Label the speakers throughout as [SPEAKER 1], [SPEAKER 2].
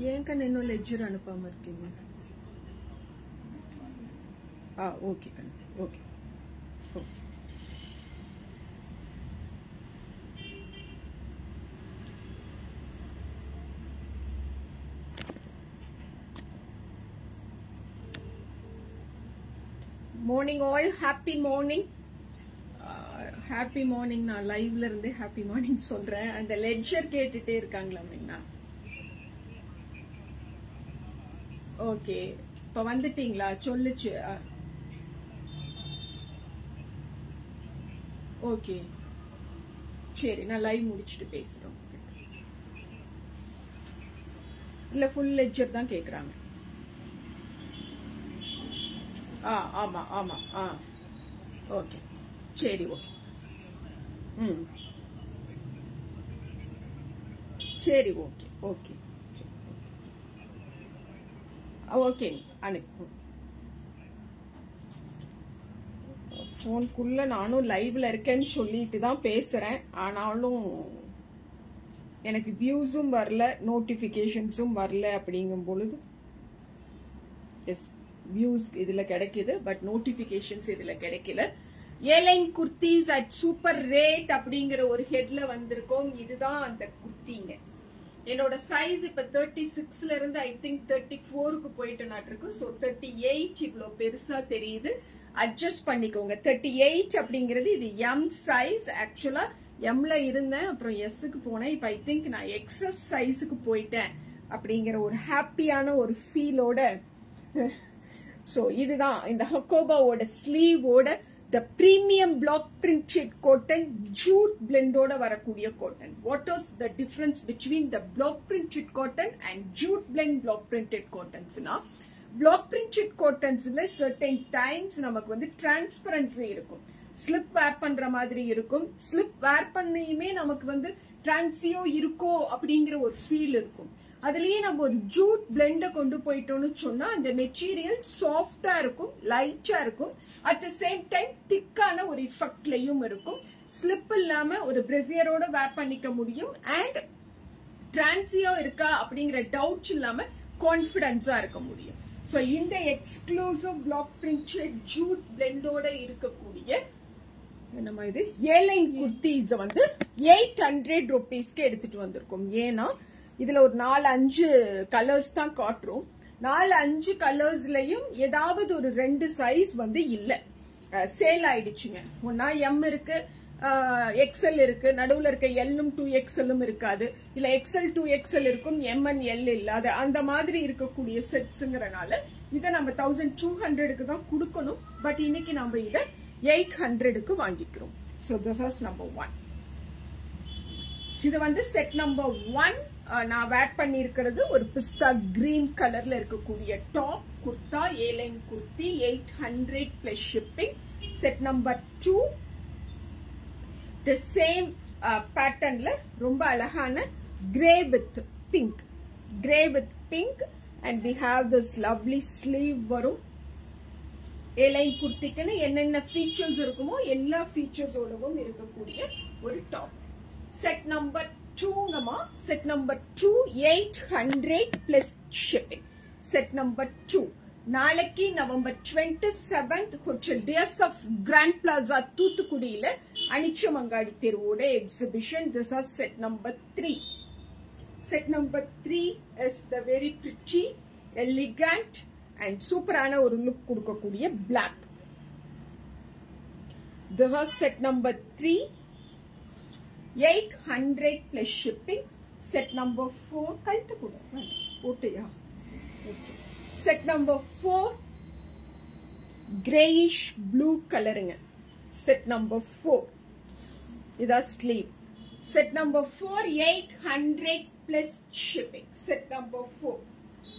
[SPEAKER 1] ஏன் கண்ணு இன்னும் லெட்ஜர் அனுப்பாம இருக்கீங்க? ஓகே கண்ணு, okay. Morning all, happy morning. Happy morning. நான் லைவ்ல இருந்தே ஹாப்பி மார்னிங் சொல்றேன். அந்த லெட்ஜர் கேட்டுட்டே இருக்காங்களா மீனா? ஓகே, இப்ப வந்துட்டீங்களா? சொல்லுச்சு. ஓகே சரி, நான் லைவ் முடிச்சுட்டு பேசுறேன். இல்ல ஃபுல் லெட்ஜர் தான் கேக்குறாங்க. ஆமா ஆமா. ஓகே சரி, ஓகே. சரி, ஓகே ஓகே ஓகே. அனுப்பு. போனுக்குள்ள நானும் லைவ்ல இருக்கேன்னு சொல்லிட்டு தான் பேசுறேன். ஆனாலும் எனக்கு வியூஸும் வரல, நோட்டிபிகேஷன்ஸும் வரல. அப்படிங்கும் பொழுது எஸ், வியூஸ் இதுல கிடைக்குது, பட் நோட்டிபிகேஷன்ஸ் இதுல கிடைக்கல. Airline kurtis at super rate அப்படிங்கிற ஒரு ஹெட்ல வந்திருக்கோம். இதுதான் அந்த குர்த்திங்க. என்னோட சைஸ் இப்ப 36ல இருந்து ஐ திங்க் 34க்கு போயிட்டு நாட்டிருக்கு. ஸோ 38 இவ்வளோ பெருசா தெரியுது. அட்ஜஸ்ட் பண்ணிக்கோங்க. 38 அப்படிங்கிறது இது எம் சைஸ். ஆக்சுவலா எம்ல இருந்தேன், அப்புறம் எஸ்க்கு போனேன். இப்ப ஐ திங்க் நான் எக்ஸஸ் சைஸுக்கு போயிட்டேன் அப்படிங்கிற ஒரு ஹாப்பியான ஒரு ஃபீலோட. ஸோ இதுதான் இந்த ஹக்கோபாவோட ஸ்லீவோட the premium block printed cotton jute blendோட வரக்கூடிய cotton. What is the difference between the block printed cotton and jute blend block printed cottons? block printed cottonsல certain times நமக்கு வந்து transparency இருக்கும். slip wear பண்ற மாதிரி இருக்கும். slip wear பண்ணியுமே நமக்கு வந்து transio இருக்கோ அப்படிங்கிற ஒரு ஃபீல் இருக்கும். அதுலயே நம்ம ஒரு ஜூட் பிளெண்ட கொண்டு போயிட்டோம்னு சொன்னா அந்த மெட்டீரியல் சாஃப்டா இருக்கும், லைட்டா இருக்கும். அட் த சேம் டைம் திக்கான ஒரு எஃபெக்ட்லயும் இருக்கும். ஸ்லிப் இல்லாம ஒரு பிரசியரோட வேர் பண்ணிக்க முடியும். அண்ட் டிரான்சியோ இருக்கா அப்படிங்கிற டவுட் இல்லாம கான்பிடன்ஸா இருக்க முடியும். சோ இந்த எக்ஸ்க்ளூசிவ் பிளாக் பிரிண்டட் ஜூட் பிளெண்டோட இருக்கக்கூடிய என்னமா இது ஏலைன் குர்த்திஸ் வந்து 800 rupeesக்கு எடுத்துட்டு வந்திருக்கோம். ஏன்னா இதுல ஒரு 4-5 கலர்ஸ் தான் காட்டுறோம். 4-5 கலர்ஸ்லயும் ஏதாவது ஒரு 2 சைஸ் வந்து இல்ல, சேல் ஆயிடுச்சுங்க. ஒன்னா எம் இருக்கு, எக்ஸ்எல் இருக்கு, நடுவுல இருக்க எல்லும் 2XL இருக்காது, இல்ல எக்ஸ்எல் 2XL இருக்கும், எம்என் எல் இல்லாத அந்த மாதிரி இருக்கக்கூடிய செட்ஸ்ங்கிறனால இதை நம்ம 1200க்கு தான் கொடுக்கணும். பட் இன்னைக்கு நம்ம இதை 800க்கு வாங்கிக்கிறோம். So this is number 1. இது வந்து செட் நம்பர் 1. நான் வேர் பண்ணி இருக்கிறது ஒரு பிஸ்தா கிரீன் கலர்ல இருக்கக்கூடிய top kurta, A line kurti, 800 plus shipping. Set number 2 the same பேட்டர்ன்ல ரொம்ப அழகான grey with pink, grey with pink. And we have this lovely sleeve வரும். ஏலைன் குர்த்திக்குன்னு என்னென்ன ஃபீச்சர்ஸ் இருக்குமோ எல்லா ஃபீச்சர்ஸோடவும் இருக்கக்கூடிய ஒரு top. Set number 2 set number 2 800 plus shipping. Set number 2 நாளைக்கு நவம்பர் 27th ஹோட்டல் டியர்ஸ் ஆஃப் கிராண்ட் பிளாசா தூத்துக்குடியில அனிச்சமங்காடி தெருவோட exhibition. This is set number 3. Set number 3 is the very pretty, elegant and சூப்பரான ஒரு லுக் கொடுக்கக்கூடிய black. This is set number 3, 800 plus shipping. Set number 4 கழித்து கூட ஓட்டையா. செட் நம்பர் 4 grayish blue கலருங்க. செட் நம்பர் 4 இதா sleeve. Set number 4 800 plus shipping. Set number 4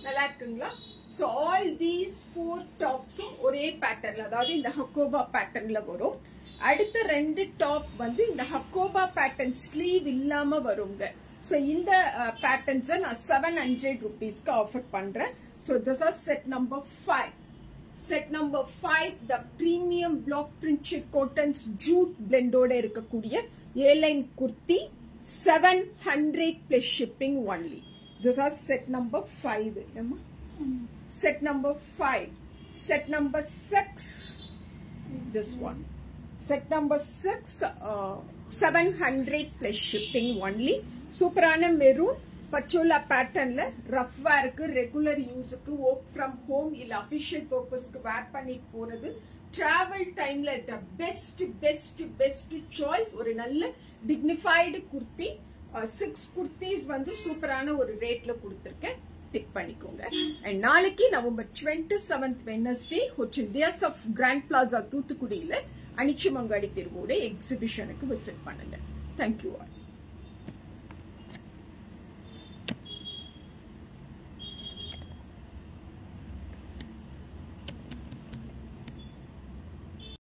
[SPEAKER 1] நல்லா இருக்குங்களா? So all these 4 tops ஒரே பேட்டர்ன்ல, அதாவது இந்த ஹக்கோபா பேட்டர்ன்ல வரும். அடுத்த 2 டாப் வந்து இந்த ஹக்கோபா பேட்டர்ன் ஸ்லீவ் இல்லாம வருங்க. சோ இந்த பேட்டர்ன்ஸ் நான் 700 rupeesக்கு ஆஃபர் பண்றேன். So this is set number 5. Set number 5 the premium black printed cottons jute பிளெண்டோட இருக்கக்கூடிய A line kurti, 700 plus shipping only. This is set number 5. Set number 5. Set number 6. This one. Set number 6. 700 plus shipping only. Superana maroon. Pachola pattern la rough work, regular use ku, work from home illa official purpose ku wear panni poradhu. Travel time la the best choice. Or nalla dignified kurti. 6 kurtis vandu superana or rate la kuduthirken. Pick பண்ணிக்கோங்க. And நாளைக்கு November 27th Wednesday Hotel Dias of Grand Plaza தூத்துக்குடியில அனிச்சமங்காடி திருவோட எக்ஸிபிஷனுக்கு visit பண்ணுங்க. Thank you all.